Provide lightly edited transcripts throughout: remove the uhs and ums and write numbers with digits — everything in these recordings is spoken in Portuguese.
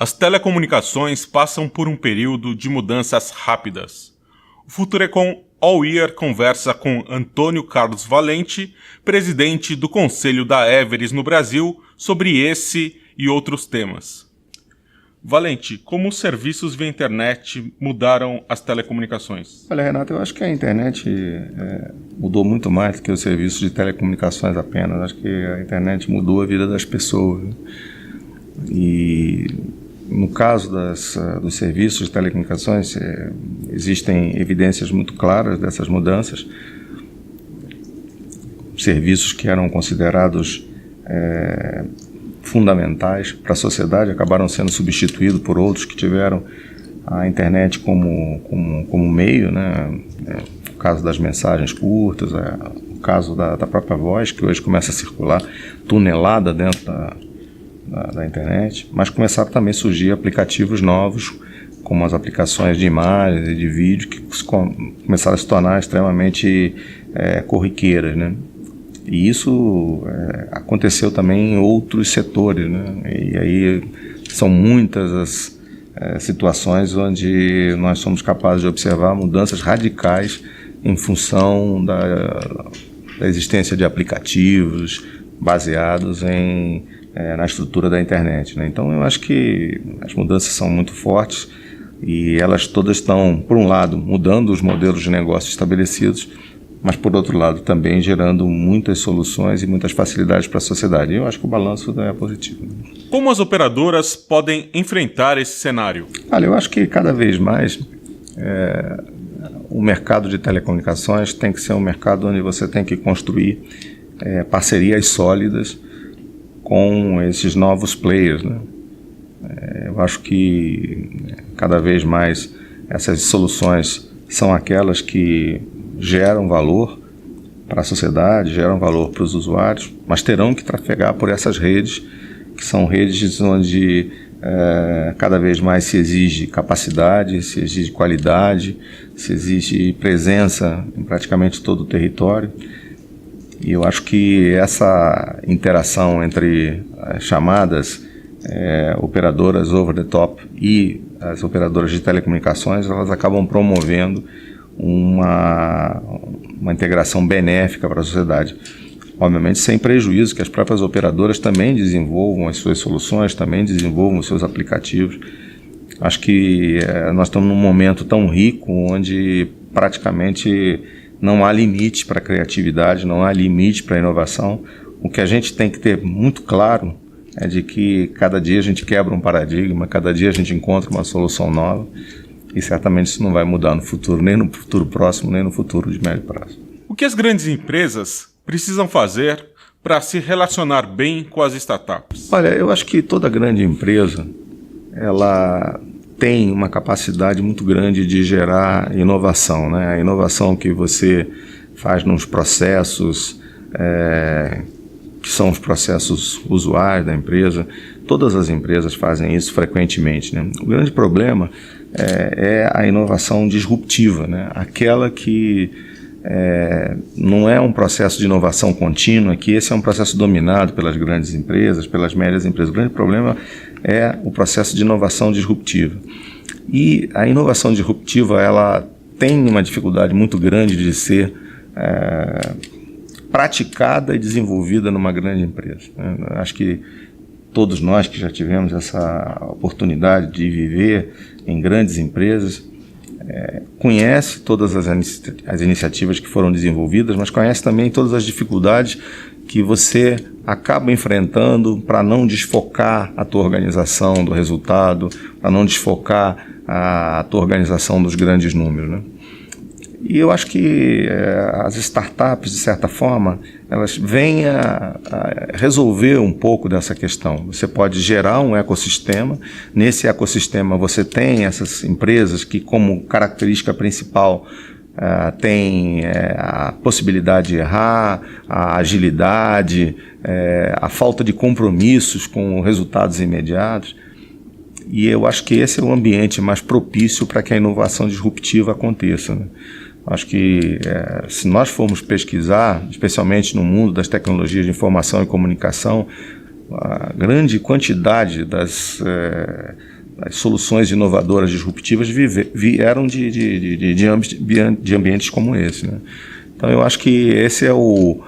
As telecomunicações passam por um período de mudanças rápidas. O Futurecom All Year conversa com Antônio Carlos Valente, presidente do Conselho da Everis no Brasil, sobre esse e outros temas. Valente, como os serviços via internet mudaram as telecomunicações? Olha, Renato, eu acho que a internet mudou muito mais do que os serviços de telecomunicações apenas. Acho que a internet mudou a vida das pessoas, né? E no caso dos serviços de telecomunicações, existem evidências muito claras dessas mudanças. Serviços que eram considerados fundamentais para a sociedade acabaram sendo substituídos por outros que tiveram a internet como meio, né? O caso das mensagens curtas, o caso da própria voz, que hoje começa a circular tunelada dentro da internet, mas começaram também a surgir aplicativos novos, como as aplicações de imagens e de vídeo, que começaram a se tornar extremamente corriqueiras, né? E isso aconteceu também em outros setores, né? E aí são muitas as situações onde nós somos capazes de observar mudanças radicais em função da existência de aplicativos baseados na estrutura da internet, né? Então eu acho que as mudanças são muito fortes e elas todas estão, por um lado, mudando os modelos de negócio estabelecidos, mas por outro lado também gerando muitas soluções e muitas facilidades para a sociedade. Eu acho que o balanço é positivo. Como as operadoras podem enfrentar esse cenário? Olha, eu acho que cada vez mais o mercado de telecomunicações tem que ser um mercado onde você tem que construir parcerias sólidas com esses novos players, né? Eu acho que cada vez mais essas soluções são aquelas que geram valor para a sociedade, geram valor para os usuários, mas terão que trafegar por essas redes, que são redes onde cada vez mais se exige capacidade, se exige qualidade, se exige presença em praticamente todo o território. E eu acho que essa interação entre as chamadas operadoras over the top e as operadoras de telecomunicações, elas acabam promovendo uma integração benéfica para a sociedade. Obviamente sem prejuízo que as próprias operadoras também desenvolvam as suas soluções, também desenvolvam os seus aplicativos. Acho que nós estamos num momento tão rico onde praticamente não há limite para a criatividade, não há limite para a inovação. O que a gente tem que ter muito claro é de que cada dia a gente quebra um paradigma, cada dia a gente encontra uma solução nova e certamente isso não vai mudar no futuro, nem no futuro próximo, nem no futuro de médio prazo. O que as grandes empresas precisam fazer para se relacionar bem com as startups? Olha, eu acho que toda grande empresa ela tem uma capacidade muito grande de gerar inovação, né? A inovação que você faz nos processos, que são os processos usuais da empresa, todas as empresas fazem isso frequentemente, né? O grande problema é a inovação disruptiva, né? Aquela que não é um processo de inovação contínua, que esse é um processo dominado pelas grandes empresas, pelas médias empresas. O grande problema é o processo de inovação disruptiva. E a inovação disruptiva, ela tem uma dificuldade muito grande de ser praticada e desenvolvida numa grande empresa. Acho que todos nós que já tivemos essa oportunidade de viver em grandes empresas, conhece todas as iniciativas que foram desenvolvidas, mas conhece também todas as dificuldades que você acaba enfrentando para não desfocar a tua organização do resultado, para não desfocar a tua organização dos grandes números, né? E eu acho que as startups, de certa forma, elas vêm a resolver um pouco dessa questão. Você pode gerar um ecossistema, nesse ecossistema você tem essas empresas que, como característica principal, tem a possibilidade de errar, a agilidade, a falta de compromissos com resultados imediatos. E eu acho que esse é o ambiente mais propício para que a inovação disruptiva aconteça, né? Acho que se nós formos pesquisar, especialmente no mundo das tecnologias de informação e comunicação, a grande quantidade das soluções inovadoras disruptivas vieram de ambientes como esse, né? Então eu acho que esse é o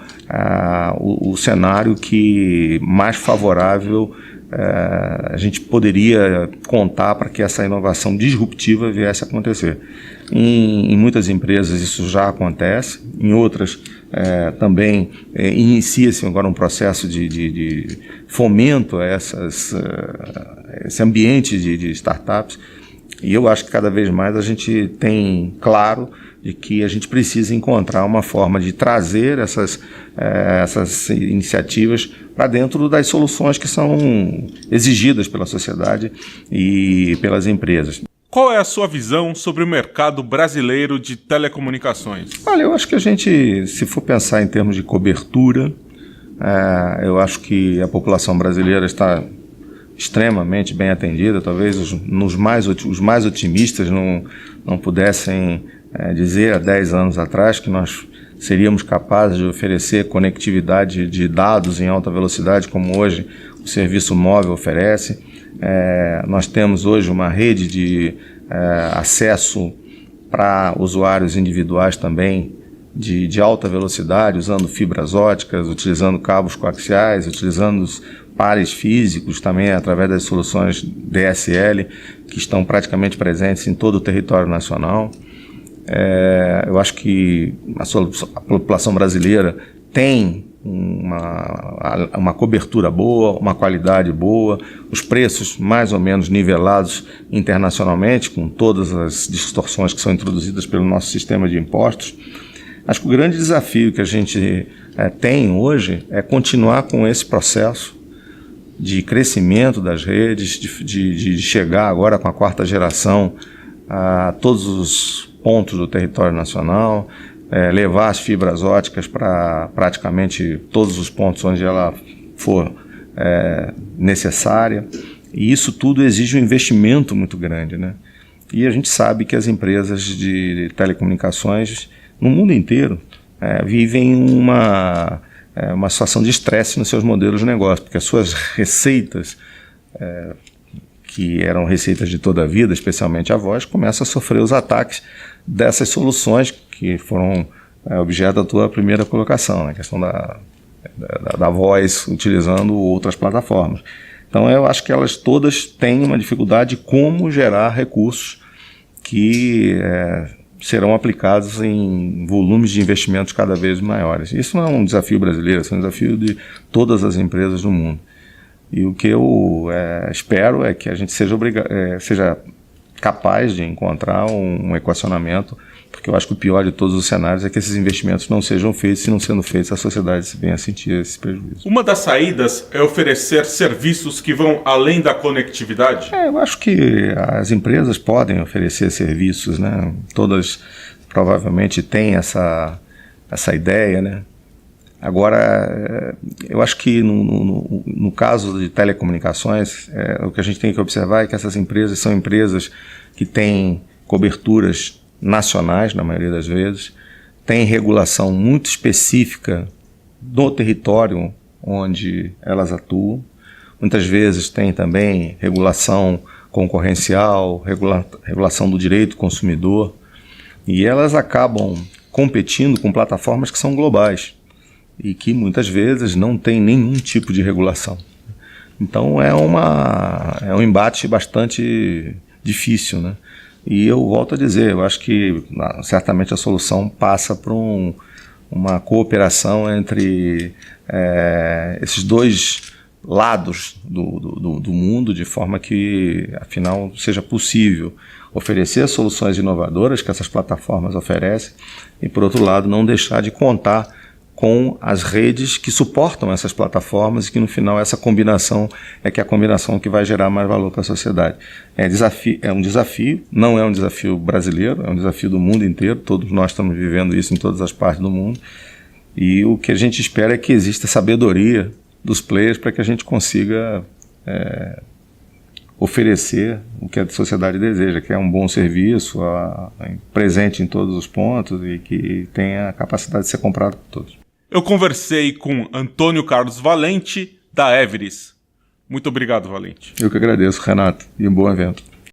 cenário que mais favorável a gente poderia contar para que essa inovação disruptiva viesse a acontecer. Em muitas empresas isso já acontece, em outras também inicia-se agora um processo de fomento a esse ambiente de startups, e eu acho que cada vez mais a gente tem claro de que a gente precisa encontrar uma forma de trazer essas iniciativas para dentro das soluções que são exigidas pela sociedade e pelas empresas. Qual é a sua visão sobre o mercado brasileiro de telecomunicações? Olha, eu acho que a gente, se for pensar em termos de cobertura, eu acho que a população brasileira está extremamente bem atendida. Talvez os mais otimistas não pudessem dizer há 10 anos atrás que nós seríamos capazes de oferecer conectividade de dados em alta velocidade como hoje o serviço móvel oferece. Nós temos hoje uma rede de acesso para usuários individuais também de alta velocidade, usando fibras óticas, utilizando cabos coaxiais, utilizando os pares físicos também através das soluções DSL, que estão praticamente presentes em todo o território nacional. Eu acho que a população brasileira tem uma cobertura boa, uma qualidade boa, os preços mais ou menos nivelados internacionalmente, com todas as distorções que são introduzidas pelo nosso sistema de impostos. Acho que o grande desafio que a gente tem hoje é continuar com esse processo de crescimento das redes, de chegar agora com a 4ª geração a todos os pontos do território nacional, levar as fibras óticas para praticamente todos os pontos onde ela for necessária. E isso tudo exige um investimento muito grande, né? E a gente sabe que as empresas de telecomunicações no mundo inteiro vivem uma situação de estresse nos seus modelos de negócio, porque as suas receitas, que eram receitas de toda a vida, especialmente a voz, começam a sofrer os ataques dessas soluções que foram objeto da tua primeira colocação, né? A questão da voz utilizando outras plataformas. Então eu acho que elas todas têm uma dificuldade de como gerar recursos que serão aplicados em volumes de investimentos cada vez maiores. Isso não é um desafio brasileiro, isso é um desafio de todas as empresas do mundo. E o que eu espero é que a gente seja capaz de encontrar um equacionamento, porque eu acho que o pior de todos os cenários é que esses investimentos não sejam feitos, e não sendo feitos, a sociedade venha a sentir esse prejuízo. Uma das saídas é oferecer serviços que vão além da conectividade? Eu acho que as empresas podem oferecer serviços, né? Todas provavelmente têm essa ideia, né? Agora, eu acho que no caso de telecomunicações, o que a gente tem que observar é que essas empresas são empresas que têm coberturas nacionais, na maioria das vezes, têm regulação muito específica do território onde elas atuam. Muitas vezes tem também regulação concorrencial, regulação do direito do consumidor, e elas acabam competindo com plataformas que são globais e que muitas vezes não tem nenhum tipo de regulação. Então é um embate bastante difícil, né? E eu volto a dizer, eu acho que certamente a solução passa por uma cooperação entre esses dois lados do mundo, de forma que, afinal, seja possível oferecer soluções inovadoras que essas plataformas oferecem e, por outro lado, não deixar de contar com as redes que suportam essas plataformas e que, no final, essa combinação é a combinação que vai gerar mais valor para a sociedade. É um desafio, não é um desafio brasileiro, é um desafio do mundo inteiro, todos nós estamos vivendo isso em todas as partes do mundo, e o que a gente espera é que exista sabedoria dos players para que a gente consiga oferecer o que a sociedade deseja, que é um bom serviço, presente em todos os pontos e que tenha a capacidade de ser comprado por todos. Eu conversei com Antônio Carlos Valente, da Everis. Muito obrigado, Valente. Eu que agradeço, Renato, e um bom evento.